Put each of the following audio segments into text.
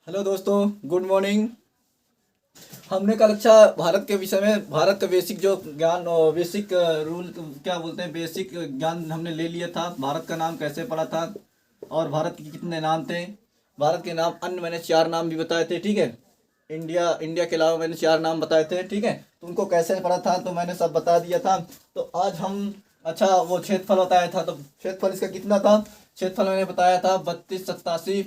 Hello दोस्तों, good morning. हमने कल अच्छा भारत के विषय में भारत का बेसिक जो ज्ञान और बेसिक रूल क्या बोलते हैं, बेसिक ज्ञान हमने ले लिया था। भारत का नाम कैसे पड़ा था और भारत के कितने नाम थे। भारत के नाम अन्य मैंने चार नाम भी बताए थे, ठीक है। इंडिया इंडिया के अलावा मैंने चार नाम बताए थे, ठीक है। तो उनको कैसे पढ़ा था तो मैंने सब बता दिया था। तो आज हम अच्छा वो क्षेत्रफल बताया था, तो क्षेत्रफल इसका कितना था। क्षेत्रफल मैंने बताया था 3287।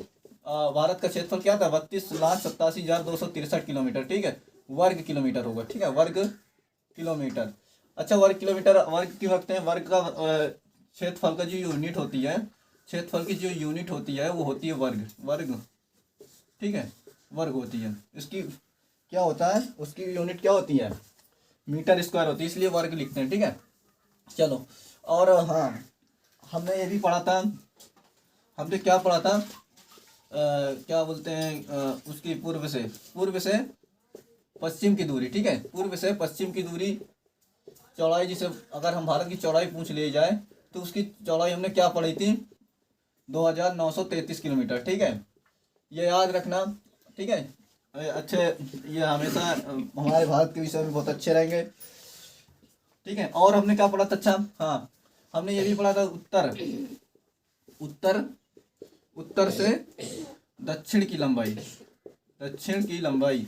भारत का क्षेत्रफल क्या था, 32,87,263 किलोमीटर, ठीक है। वर्ग किलोमीटर होगा, ठीक है, वर्ग किलोमीटर। अच्छा, वर्ग किलोमीटर वर्ग क्यों रखते हैं, वर्ग का क्षेत्रफल का जो यूनिट होती है, क्षेत्रफल की जो यूनिट होती है वो होती है वर्ग, वर्ग, ठीक है, वर्ग होती है। इसकी क्या होता है, उसकी यूनिट क्या होती है, मीटर स्क्वायर होती है, इसलिए वर्ग लिखते हैं, ठीक है। चलो, और हाँ, हमने ये भी पढ़ा था, हमने क्या पढ़ा था, क्या बोलते हैं, उसकी पूर्व से पश्चिम की दूरी, ठीक है, पूर्व से पश्चिम की दूरी, चौड़ाई, जिसे अगर हम भारत की चौड़ाई पूछ ले जाए तो उसकी चौड़ाई हमने क्या पढ़ी थी, 2933 किलोमीटर, ठीक है। ये याद रखना, ठीक है। अच्छे, ये हमेशा हमारे भारत के विषय में बहुत अच्छे रहेंगे, ठीक है। और हमने क्या पढ़ा था, अच्छा हाँ, हमने ये भी पढ़ा था उत्तर, उत्तर उत्तर से दक्षिण की लंबाई, दक्षिण की लंबाई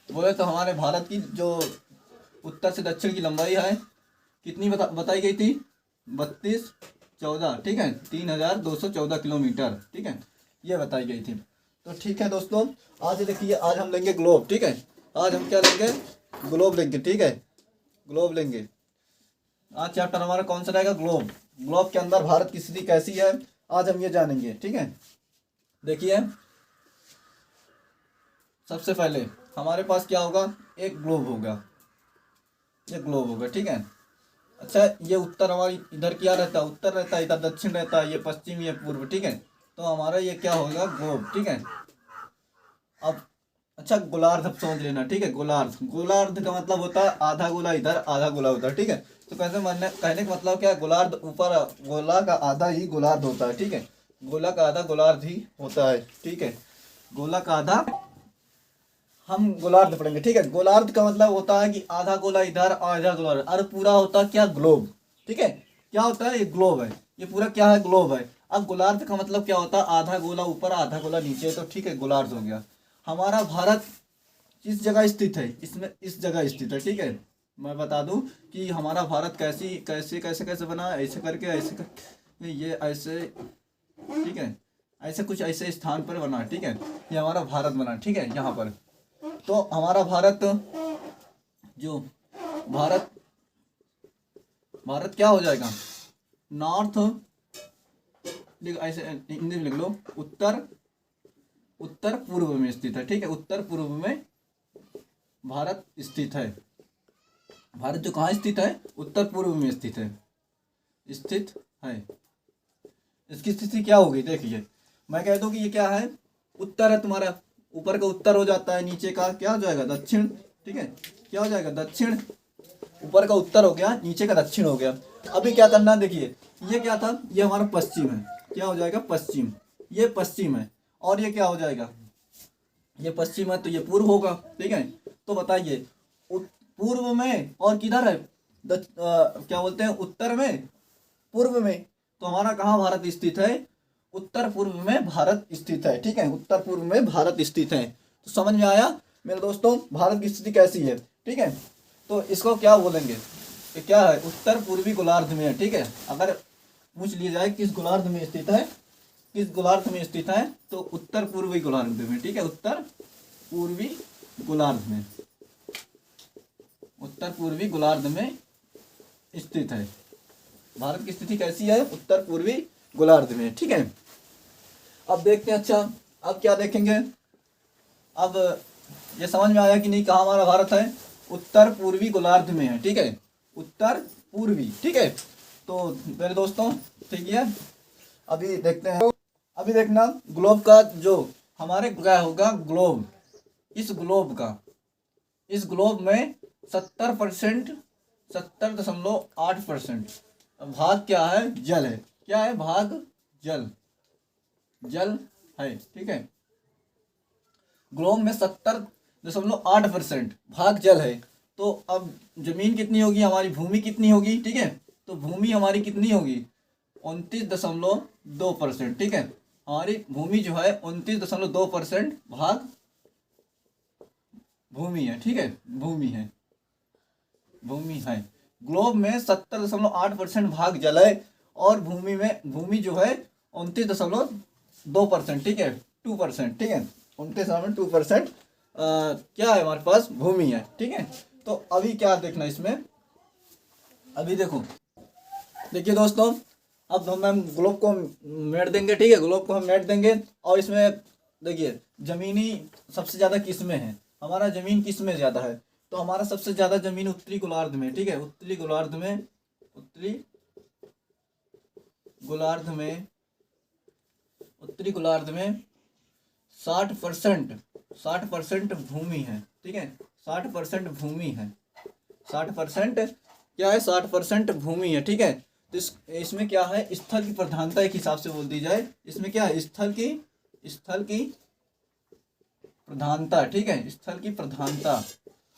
बोले तो हमारे भारत की जो उत्तर से दक्षिण की लंबाई है कितनी बताई गई थी, 3214, ठीक है, 3214 किलोमीटर, ठीक है, ये बताई गई थी। तो ठीक है दोस्तों, आज देखिए, आज हम लेंगे ग्लोब, ठीक है। आज हम क्या लेंगे, ग्लोब लेंगे, ठीक है, ग्लोब लेंगे। आज चैप्टर हमारा कौन सा रहेगा, ग्लोब। ग्लोब के अंदर भारत की स्थिति कैसी है, आज हम ये जानेंगे, ठीक है। देखिए, सबसे पहले हमारे पास क्या होगा, एक ग्लोब होगा, ये ग्लोब होगा, ठीक है। अच्छा, ये उत्तर हमारी इधर क्या रहता है, उत्तर रहता है, इधर दक्षिण रहता है, ये पश्चिम, ये पूर्व, ठीक है। तो हमारा ये क्या होगा, ग्लोब, ठीक है। अब अच्छा, गोलार्ध अब समझ लेना, ठीक है। गोलार्ध, गोलार्ध का मतलब होता है आधा गोला इधर आधा गोला उधर, ठीक है। तो कैसे मानने कहने का मतलब क्या है, गोलार्ध ऊपर, गोला का आधा ही गोलार्ध होता है, ठीक है। गोला का आधा गोलार्ध ही होता है, ठीक है। गोला का आधा हम गोलार्ध पढ़ेंगे, ठीक है। गोलार्ध का मतलब होता है कि आधा गोला इधर और आधा गोला और पूरा होता है क्या, ग्लोब, ठीक है। क्या होता है, ये ग्लोब है, ये पूरा क्या है, ग्लोब है। अब गोलार्ध का मतलब क्या होता है, आधा गोला ऊपर आधा गोला नीचे, तो ठीक है, गोलार्ध हो गया। हमारा भारत किस जगह स्थित है, इसमें इस जगह स्थित है, ठीक है। मैं बता दूं कि हमारा भारत कैसी कैसे कैसे कैसे बना है, ऐसे करके ऐसे कर, ये ऐसे, ठीक है, ऐसे कुछ ऐसे स्थान पर बना, ठीक है। ये हमारा भारत बना, ठीक है, यहाँ पर। तो हमारा भारत जो भारत भारत क्या हो जाएगा, नॉर्थ, ऐसे हिंदी में लिख लो, उत्तर उत्तर पूर्व में स्थित है, ठीक है, उत्तर पूर्व में भारत स्थित है। भारत जो कहाँ स्थित है, उत्तर पूर्व में स्थित है, स्थित है। इसकी स्थिति क्या होगी, देखिए, मैं कह दूं कि ये क्या है, उत्तर है तुम्हारा, ऊपर का उत्तर हो जाता है, नीचे का क्या हो जाएगा, दक्षिण, ठीक है। क्या हो जाएगा, दक्षिण, ऊपर का उत्तर हो गया, नीचे का दक्षिण हो गया। अभी क्या करना है, देखिए, ये क्या था, ये हमारा पश्चिम है, क्या हो जाएगा, पश्चिम, ये पश्चिम है। और ये क्या हो जाएगा, ये पश्चिम है, तो ये पूर्व होगा, ठीक है। तो बताइए, पूर्व में और किधर है, क्या बोलते हैं, उत्तर में, पूर्व में, तो हमारा कहाँ भारत स्थित है, उत्तर पूर्व में भारत स्थित है, ठीक है, उत्तर पूर्व में भारत स्थित है। तो समझ में आया मेरे दोस्तों, भारत की स्थिति कैसी है, ठीक है। तो इसको क्या बोलेंगे, ये क्या है, उत्तर पूर्वी गोलार्ध में है, ठीक है। अगर पूछ लिया जाए किस गोलार्ध में स्थित है, किस गोलार्ध में स्थित है, तो उत्तर पूर्वी गोलार्ध में, ठीक है, उत्तर पूर्वी गोलार्ध में, उत्तर पूर्वी गोलार्ध में स्थित है। भारत की स्थिति कैसी है, उत्तर पूर्वी गोलार्ध में, ठीक है। अब देखते हैं, अच्छा अब क्या देखेंगे, अब ये समझ में आया कि नहीं, कहाँ हमारा भारत है, उत्तर पूर्वी गोलार्ध में है, ठीक है, उत्तर पूर्वी, ठीक है। तो मेरे दोस्तों, ठीक है, अभी देखते हैं, अभी देखना, ग्लोब का जो हमारे क्या होगा, ग्लोब, इस ग्लोब का, इस ग्लोब में 70%, 70.8% भाग क्या है, जल है, क्या है, भाग जल, जल है, ठीक है, ग्लोब में 70.8% भाग जल है। तो अब जमीन कितनी होगी हमारी, भूमि कितनी होगी, ठीक है। तो भूमि हमारी कितनी होगी, 29.2%, ठीक है। हमारी भूमि जो है 29.2% भाग भूमि है, ठीक है, भूमि है, भूमि है। ग्लोब में 70.8% भाग जल है और भूमि जो है 29.2%, ठीक है, 2%, ठीक है, 29.2% क्या है हमारे पास, भूमि है, ठीक है। तो अभी क्या देखना इसमें, अभी देखिए दोस्तों, अब हम ग्लोब को मेट देंगे, ठीक है, ग्लोब को हम मेट देंगे और इसमें देखिए जमीनी सबसे ज़्यादा किस में है, हमारा जमीन किस में ज़्यादा है, तो हमारा सबसे ज़्यादा जमीन उत्तरी गोलार्ध में, ठीक है, उत्तरी गोलार्ध में 60% भूमि है, ठीक है, 60% भूमि है, 60% क्या है, 60% भूमि है, ठीक है। तो इसमें क्या है, स्थल की प्रधानता एक हिसाब से बोल दी जाए, इसमें क्या है, स्थल की प्रधानता, ठीक है, स्थल की प्रधानता,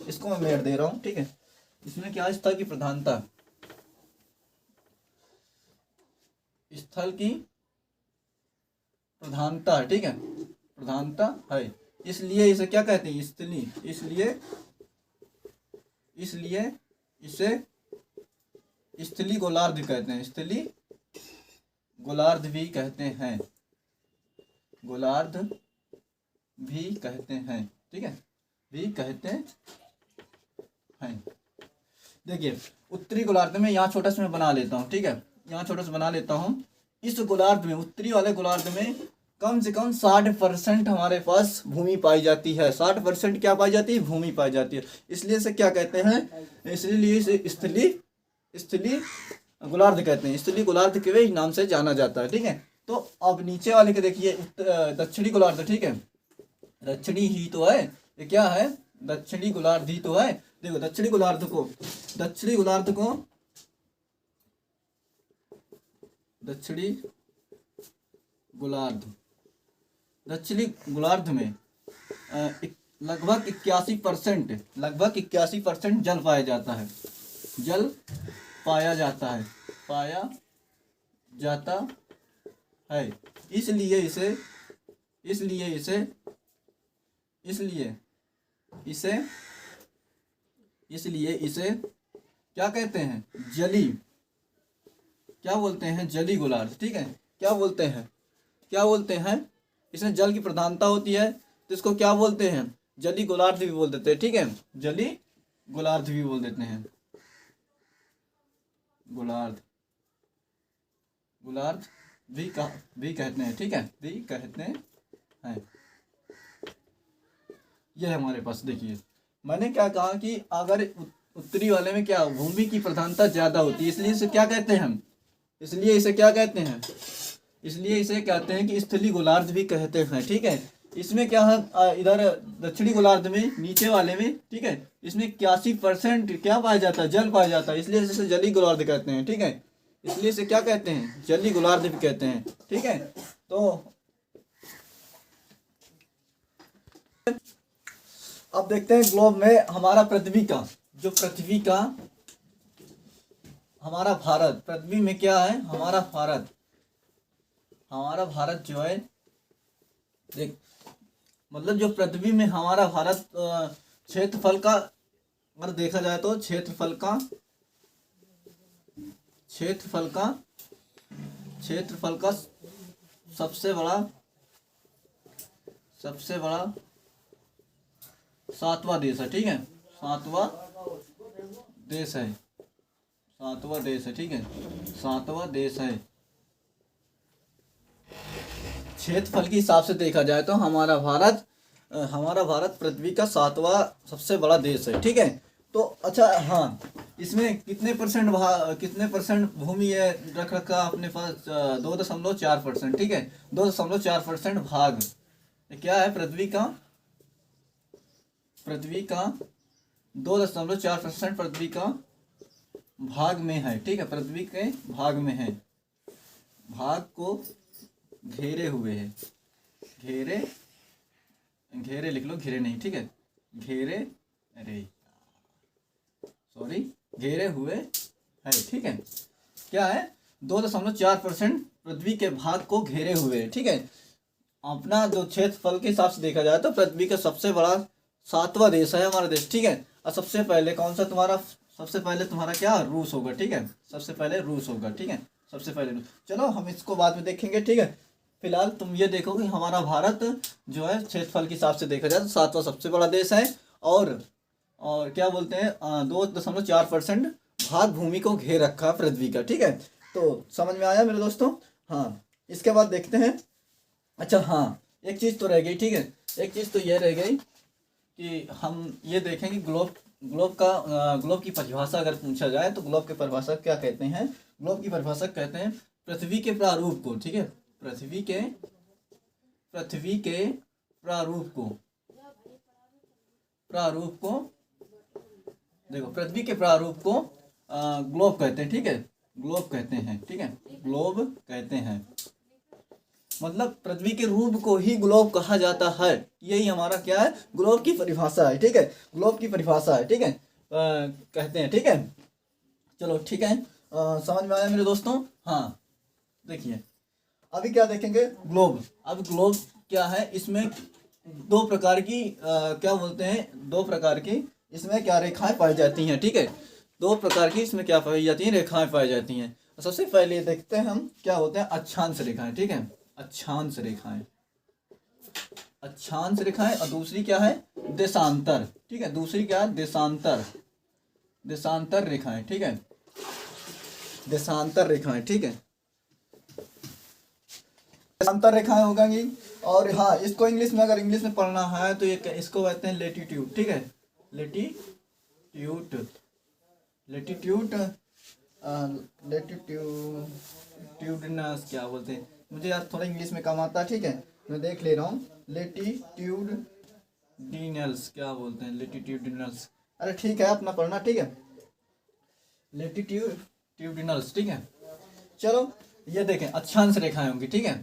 इसको मैं मेट दे रहा हूं, ठीक है। इसमें क्या है, स्थल की प्रधानता, स्थल की प्रधानता, ठीक है, प्रधानता है, इसलिए इसे क्या कहते हैं, स्थली, इसलिए इसे स्थली गोलार्ध कहते हैं, स्थली गोलार्ध भी कहते हैं, गोलार्ध भी कहते हैं, ठीक है, भी कहते हैं। देखिए उत्तरी गोलार्ध में, यहाँ छोटा सा मैं बना लेता हूँ, ठीक है, यहाँ छोटा सा बना लेता हूँ। इस गोलार्ध में, उत्तरी वाले गोलार्ध में कम से कम 60% हमारे पास भूमि पाई जाती है, 60% क्या पाई जाती है, भूमि पाई जाती है, इसलिए इसे क्या कहते हैं, इसलिए इसे स्थली गोलार्ध कहते हैं, स्थली गोलार्ध के नाम से जाना जाता है, ठीक है। तो अब नीचे वाले के देखिए, दक्षिणी गोलार्ध, ठीक है, दक्षिणी ही तो है, ये क्या है, दक्षिणी गोलार्ध ही तो है। देखो दक्षिणी गोलार्ध को दक्षिणी गोलार्ध में लगभग 81% जल पाया जाता है, इसलिए इसे क्या कहते हैं, क्या बोलते हैं, जली गोलार्ध, ठीक है, क्या बोलते हैं, इसमें जल की प्रधानता होती है, तो इसको क्या बोलते हैं, जली गोलार्ध भी बोल देते हैं, ठीक है, जली गोलार्ध भी बोल देते हैं, गोलार्ध भी कहते हैं, ठीक है, भी कहते हैं। यह है हमारे पास, देखिए मैंने क्या कहा कि अगर उत्तरी वाले में क्या भूमि की प्रधानता ज्यादा होती है, इसलिए इसे क्या कहते हैं हम, इसलिए इसे कहते हैं कि स्थली गोलार्ध भी कहते हैं, ठीक है। इसमें क्या है, इधर दक्षिणी गोलार्ध में नीचे वाले में, ठीक है, इसमें 81% क्या पाया जाता है, जल पाया जाता है, इसलिए इसे जली गोलार्ध कहते हैं, ठीक है, इसलिए इसे क्या कहते हैं, जली गोलार्ध भी कहते हैं, ठीक है। तो अब देखते हैं ग्लोब में हमारा पृथ्वी का हमारा भारत, पृथ्वी में क्या है, हमारा भारत जो है, देख मतलब जो पृथ्वी में हमारा भारत क्षेत्रफल का अगर देखा जाए तो क्षेत्रफल का सबसे बड़ा 7वां देश है, ठीक है, 7वां देश है, ठीक है, 7वां देश है। क्षेत्रफल के हिसाब से देखा जाए तो हमारा भारत पृथ्वी का 7वां सबसे बड़ा देश है, ठीक है। तो अच्छा, हाँ, इसमें कितने परसेंट भूमि है रख रखा अपने पास, 2.4%, ठीक है, 2.4% भाग क्या है, पृथ्वी का 2.4% पृथ्वी का भाग में है, ठीक है, पृथ्वी के भाग में है, भाग को घेरे घेरे लिख लो, घेरे नहीं, ठीक है, घेरे, अरे सॉरी, घेरे हुए है, ठीक है। क्या है, 2.4% पृथ्वी के भाग को घेरे हुए है, ठीक है। अपना जो क्षेत्रफल के हिसाब से देखा जाए तो पृथ्वी का सबसे बड़ा 7वां देश है हमारा देश, ठीक है। और सबसे पहले कौन सा तुम्हारा, सबसे पहले तुम्हारा क्या, रूस होगा, ठीक है, सबसे पहले रूस होगा, ठीक है, सबसे पहले रूस। चलो हम इसको बाद में देखेंगे, ठीक है। फिलहाल तुम ये देखो कि हमारा भारत जो है क्षेत्रफल के हिसाब से देखा जाए तो 7वां सबसे बड़ा देश है, और क्या बोलते हैं 2.4% भाग भूमि को घेर रखा है पृथ्वी का, ठीक है। तो समझ में आया मेरे दोस्तों। हाँ, इसके बाद देखते हैं। अच्छा हाँ, एक चीज़ तो रह गई, ठीक है, एक चीज़ तो ये रह गई कि हम ये देखें कि ग्लोब की परिभाषा अगर पूछा जाए तो ग्लोब की परिभाषा क्या कहते हैं। ग्लोब की परिभाषा कहते हैं पृथ्वी के प्रारूप को, ठीक है, पृथ्वी के प्रारूप को देखो, पृथ्वी के प्रारूप को ग्लोब कहते हैं, ठीक है, ग्लोब कहते हैं, ठीक है, ग्लोब कहते हैं। मतलब पृथ्वी के रूप को ही ग्लोब कहा जाता है। यही हमारा क्या है, ग्लोब की परिभाषा है, ठीक है, ग्लोब की परिभाषा है, ठीक है, कहते हैं, ठीक है। चलो ठीक है, समझ में आया मेरे दोस्तों। हाँ देखिए, अभी क्या देखेंगे, ग्लोब। अब ग्लोब क्या है, इसमें दो प्रकार की क्या बोलते हैं, दो प्रकार की इसमें क्या रेखाएं पाई जाती हैं, ठीक है, दो प्रकार की इसमें क्या पाई जाती हैं, रेखाएं पाई जाती हैं। सबसे पहले देखते हैं हम क्या होते हैं, अक्षांश रेखाएं, ठीक है, अक्षांश रेखाएं, अक्षांश रेखाएं। और दूसरी क्या है, देशांतर, ठीक है, दूसरी क्या है, देशांतर रेखाएं, ठीक है, देशांतर रेखाएं, ठीक है, देशांतर रेखाएं हो गई। और हाँ, इसको इंग्लिश में अगर इंग्लिश में पढ़ना है तो ये इसको कहते हैं लेटीट्यूड, ठीक है, लेटीट्यूडनस क्या बोलते हैं, मुझे यार थोड़ा इंग्लिश में कम आता है, ठीक है, मैं देख ले रहा हूँ। लेटीट्यूडिनल्स क्या बोलते हैं, लेटीट्यूडिनल्स, अरे ठीक है, अपना पढ़ना, ठीक है, लेटीट्यूडिनल्स, ठीक है। चलो ये देखें, अक्षांश रेखाएं होंगी, ठीक है,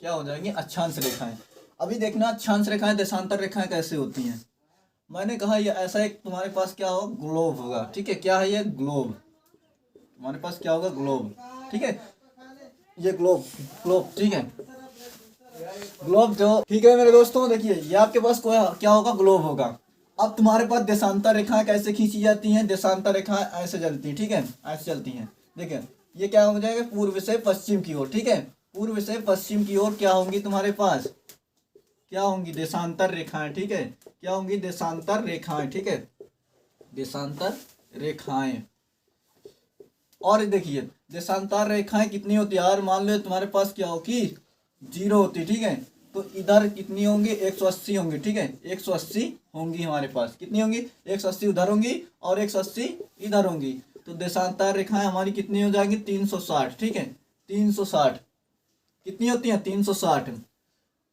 क्या हो जाएंगी, अक्षांश रेखाएं। अभी देखना अक्षांश रेखाएं, देशांतर रेखाएं कैसे होती हैं। मैंने कहा ये ऐसा एक तुम्हारे पास क्या हो, ग्लोब होगा, ठीक है, क्या है ये, ग्लोब, तुम्हारे पास क्या होगा, ग्लोब, ठीक है, ये ग्लोब, ठीक है, ग्लोब जो, ठीक है मेरे दोस्तों। देखिए ये आपके पास कोई क्या होगा, ग्लोब होगा। अब तुम्हारे पास देशांतर रेखाएं कैसे खींची जाती हैं, देशांतर रेखाएं ऐसे चलती हैं, ठीक है, ऐसे चलती हैं। देखिए ये क्या हो जाएगा, पूर्व से पश्चिम की ओर, ठीक है, पूर्व से पश्चिम की ओर क्या होंगी तुम्हारे पास, क्या होंगी, देशांतर रेखाएं, ठीक है, क्या होंगी, देशांतर रेखाएं, ठीक है, देशांतर रेखाएं। और देखिए देशांतर रेखाएं कितनी होती है, यार मान लो तुम्हारे पास क्या होगी, 0 होती, ठीक है, तो इधर कितनी होंगी, 180 होंगी, ठीक है, 180 होंगी हमारे पास, कितनी होंगी, 180 उधर होंगी और 180 इधर होंगी। तो देशांतर रेखाएं हमारी कितनी हो जाएंगी, 360, ठीक है, 360 कितनी होती हैं, 360।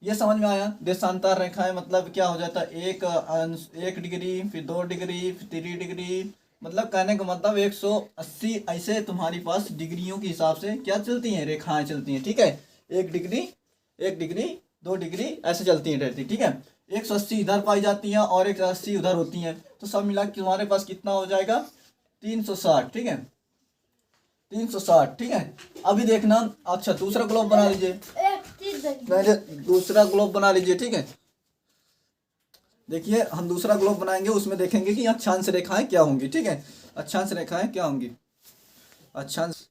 ये समझ में आया। देशांतर रेखाएं मतलब क्या हो जाता है, एक डिग्री, फिर 2 डिग्री, फिर 3 डिग्री, मतलब कहने का मतलब 180 ऐसे तुम्हारी पास डिग्रियों के हिसाब से क्या चलती हैं, रेखाएं चलती हैं, ठीक है, 1 डिग्री, 2 डिग्री ऐसे चलती हैं रहती, ठीक है। 180 इधर पाई जाती हैं और 180 उधर होती हैं, तो सब मिला के तुम्हारे पास कितना हो जाएगा, 360, ठीक है, 360, ठीक है। अभी देखना, अच्छा दूसरा ग्लोब बना लीजिए, पहले दूसरा ग्लोब बना लीजिए, ठीक है। देखिए हम दूसरा ग्लोब बनाएंगे, उसमें देखेंगे कि अक्षांश रेखाएं क्या होंगी, ठीक है, अक्षांश रेखाएं क्या होंगी, अक्षांश।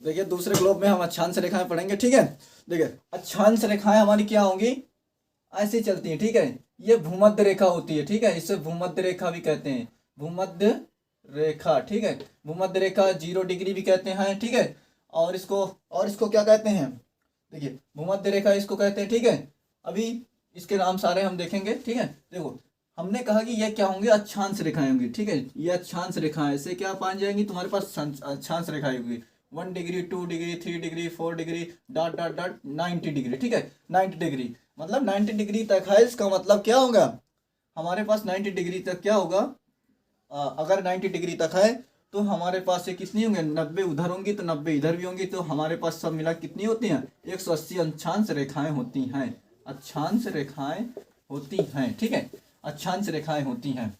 देखिए दूसरे ग्लोब में हम अक्षांश रेखाएं पढ़ेंगे, ठीक है। देखिए अक्षांश रेखाएं हमारी क्या होंगी, ऐसे चलती हैं, ठीक है, ये भूमध्य रेखा होती है, ठीक है, इसे भूमध्य रेखा भी कहते हैं, भूमध्य रेखा, ठीक है, भूमध्य रेखा 0 डिग्री भी कहते हैं, ठीक है। और इसको क्या कहते हैं, देखिए भूमध्य रेखा इसको कहते हैं, ठीक है। अभी इसके नाम सारे हम देखेंगे, ठीक है। देखो हमने कहा कि ये क्या होंगे, अक्षांश रेखाएं होंगी, ठीक है, ये अक्षांश रेखाएं से क्या पाई जाएंगी, तुम्हारे पास अक्षांश रेखाएं होंगी, 1 degree, 2 degree, 3 degree, 4 degree, dot dot dot 90 degree, ठीक है, 90 डिग्री, मतलब 90 डिग्री तक है। इसका मतलब क्या होगा, हमारे पास 90 डिग्री तक क्या होगा, अगर 90 डिग्री तक है तो हमारे पास ये कितनी होंगे, 90 उधर होंगी तो 90 इधर भी होंगी, तो हमारे पास सब मिला कितनी होती हैं, 180 अक्षांश रेखाएं होती हैं, अक्षांश रेखाएं होती हैं, ठीक है, अक्षांश रेखाएं होती हैं,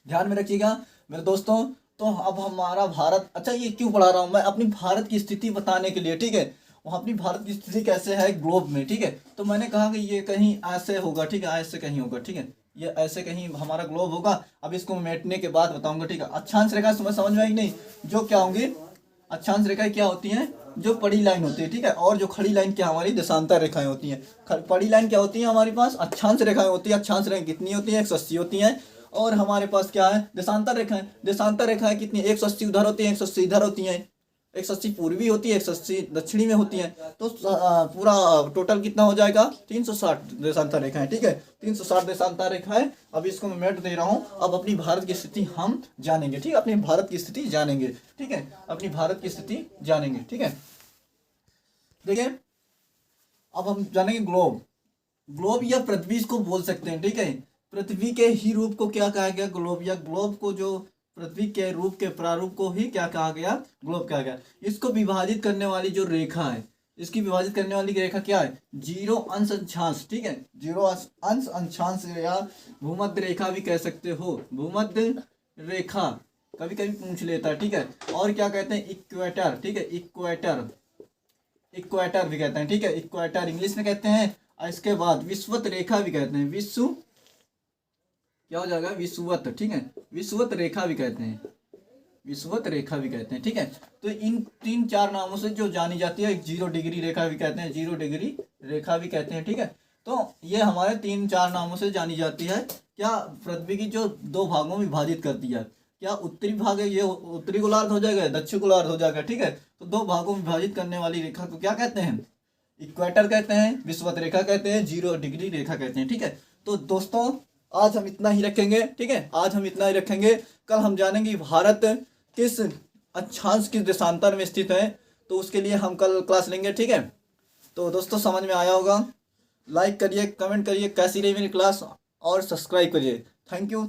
ध्यान में रखिएगा मेरे दोस्तों। तो अब हमारा भारत, अच्छा ये क्यों पढ़ा रहा हूँ मैं, अपनी भारत की स्थिति बताने के लिए, ठीक है, वहाँ अपनी भारत की स्थिति कैसे है ग्लोब में, ठीक है। तो मैंने कहा कि ये कहीं ऐसे होगा, ठीक है, ऐसे कहीं होगा, ठीक है, ये ऐसे कहीं हमारा ग्लोब होगा। अब इसको मेटने के बाद बताऊंगा, ठीक है। अक्षांश रेखा समझ में आई नहीं, जो क्या होंगी, अक्षांश रेखाएं क्या होती हैं, जो पड़ी लाइन होती है, ठीक है, और जो खड़ी लाइन क्या हमारी देशांतर रेखाएं होती हैं। पड़ी लाइन क्या होती है हमारे पास, अक्षांश रेखाएं होती है। अक्षांश रेखाएं कितनी होती हैं, 180 होती हैं। और हमारे पास क्या है, देशांतर रेखाएं। देशांतर रेखाएं कितनी, 180 उधर होती हैं, 180 इधर होती हैं, 180 पूर्वी होती है, 180 दक्षिणी में होती है। तो पूरा टोटल कितना हो जाएगा, 360 देशांतर रेखाएं, ठीक है, 360 देशांतर रेखाएं। अब इसको मैं मेट दे रहा हूं। अब अपनी भारत की स्थिति हम जानेंगे, ठीक है, अपनी भारत की स्थिति जानेंगे, ठीक है, अपनी भारत की स्थिति जानेंगे, ठीक है। देखिए अब हम जानेंगे ग्लोब। ग्लोब या पृथ्वी को बोल सकते हैं, ठीक है, पृथ्वी के ही रूप को क्या कहा गया, ग्लोब, या ग्लोब को जो पृथ्वी के रूप के प्रारूप को ही क्या कहा गया, ग्लोब कहा गया। इसको विभाजित करने वाली जो रेखा है, इसकी विभाजित करने वाली रेखा क्या है, 0 अंश अंशांश, ठीक है, 0 अंश अंशांश या भूमध्य रेखा भी कह सकते हो, भूमध्य रेखा कभी कभी पूछ लेता है, ठीक है। और क्या कहते हैं, इक्वेटर, ठीक है, इक्वेटर, इक्वेटर भी कहते हैं, ठीक है, इक्वेटर इंग्लिश में कहते हैं। और इसके बाद विषुवत रेखा भी कहते हैं, विश्व क्या हो जाएगा, विषुवत, ठीक है, विषुवत रेखा भी कहते हैं, विषुवत रेखा भी कहते हैं, ठीक है। तो इन 3-4 नामों से जो जानी जाती है, 0 डिग्री रेखा भी कहते हैं, 0 डिग्री रेखा भी कहते हैं, ठीक है। तो ये हमारे 3-4 नामों से जानी जाती है। क्या, पृथ्वी की जो 2 भागों में विभाजित करती है, क्या उत्तरी भाग है, ये उत्तरी गोलार्ध हो जाएगा, दक्षिण गोलार्ध हो जाएगा, ठीक है। तो 2 भागों में विभाजित करने वाली रेखा को क्या कहते हैं, इक्वेटर कहते हैं, विषुवत रेखा कहते हैं, 0 डिग्री रेखा कहते हैं, ठीक है। तो दोस्तों आज हम इतना ही रखेंगे, ठीक है, आज हम इतना ही रखेंगे। कल हम जानेंगे भारत किस अक्षांश किस देशांतर में स्थित है, तो उसके लिए हम कल क्लास लेंगे, ठीक है। तो दोस्तों समझ में आया होगा, लाइक करिए, कमेंट करिए कैसी रही मेरी क्लास, और सब्सक्राइब करिए। Thank you.